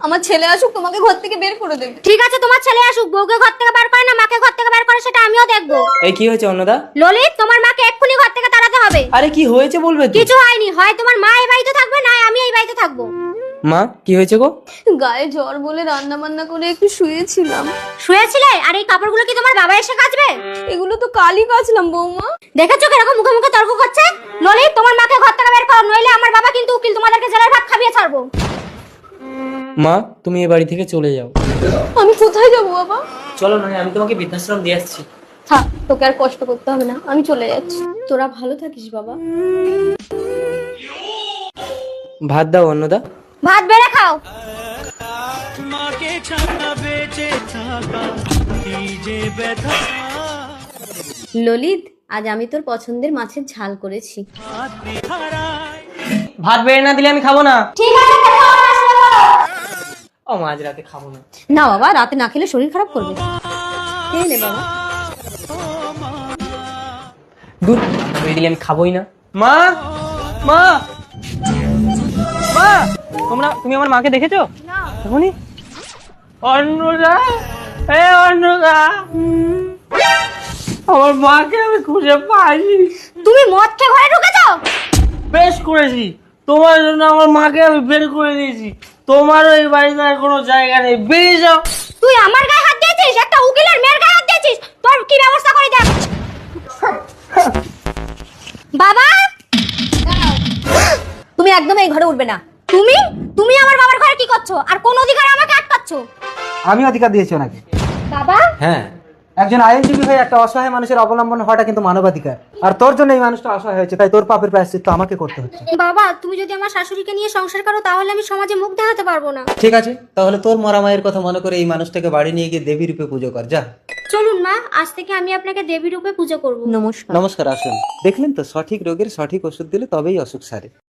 আমার ছেলে আসুক, তোমাকে ঘর থেকে বের করে দেবে। ঠিক আছে, তোমার ছেলে আসুক, বউকে ঘর থেকে বের করে না মাকে ঘর থেকে বের করে সেটা আমিও দেখবো। এই কি হয়েছে অন্নদা? ললিত, তোমার মাকে এক্ষুনি ঘর থেকে তাড়াতে হবে। আরে কি হয়েছে বলবে তো? কিছু হয়নি, হয় তোমার মা এই বাড়িতে থাকবে না আমি এই বাড়িতে থাকবো। মা কি হয়েছে গো? গায়ে জ্বর বলে রান্না বান্না করে একটু শুয়েছিলাম। শুয়েছিলে? আর এই কাপড়গুলো কি তোমার বাবা এসে কাচবে? এগুলো তো কালই কাচলাম বৌমা। দেখেছো কিরকম মুখে মুখে তর্ক করছে? ললিত, তোমার মাকে ঘর থেকে বের করো, নইলে আমার বাবা কিন্তু উকিল তোমাদেরকে জেলের ভাত খাইয়ে ছাড়বো। মা তুমি এই বাড়ি থেকে চলে যাও। আমি কোথায় যাবো বাবা? চলো না, আমি তোমাকে বৃদ্ধাশ্রম দিয়ে আসছি। থাক, তোকে আর কষ্ট করতে হবে না, আমি চলে যাচ্ছি। তোরা ভালো থাকিস বাবা। ভাত দাও অন্নদা। ভাত বেড়ে খাও। ললিত, আজ আমি তোর পছন্দের মাছের ঝাল করেছি। ভাত বেড়ে না দিলে আমি খাবো না। ঠিক আছে, খেতে হবে, আসলে বলো। ও মা, আজ রাতে খাবো না। না বাবা, রাতে না খেলে শরীর খারাপ করবে। খেয়ে নে বাবা। দূর, বেড়ে দিলে আমি খাবোই না। মা মা মা, তুমি আমার মাকে দেখেছো? না। এখনই অন্নদা, অন্নদা, আমার মাকে আমি খুঁজে পাইনি। তুমি মদ খেয়ে ঘরে ঢুকেছো? বেশ করেছি, তোমার জন্য আমার মাকে আমি বের করে দিয়েছি। তোমারও এই বাড়িতে আর কোনো জায়গা নেই, বেরিয়ে যাও। তুই আমার গায়ে হাত দিয়েছিস, একটা উকিলের মেয়ের গায়ে হাত দিয়েছিস, তোর কি ব্যবস্থা করে দেখ। বাবা, তুমি একদম এই ঘরে উঠবে না। তুমি তুমি আমার বাবার ঘরে কি করছো, আর কোন অধিকারে আমাকে আটকাচ্ছো? আমি অধিকার দিয়েছি ওনাকে। বাবা, হ্যাঁ, একজন আইনজীবী হয়ে একটা অসহায় মানুষের অবলম্বন হওয়াটা কিন্তু মানবাধিকার। আর তোর জন্য এই মানুষটা অসহায় হয়েছে, তাই তোর পাপের প্রায়শ্চিত্ত আমাকে করতে হচ্ছে। বাবা, তুমি যদি আমার শাশুড়িকে নিয়ে সংসার করো তাহলে আমি সমাজে মুখ দেখাতে পারবো না। ঠিক আছে, তাহলে তোর মরা মায়ের কথা মনে করে এই মানুষটাকে বাড়ি নিয়ে গিয়ে দেবী রূপে পুজো কর, যা। চলুন মা, আজ থেকে আমি আপনাকে দেবী রূপে পুজো করব। নমস্কার। নমস্কার, আসুন। দেখলেন তো, সঠিক রোগের সঠিক ওষুধ দিলে তবেই অসুখ সারে।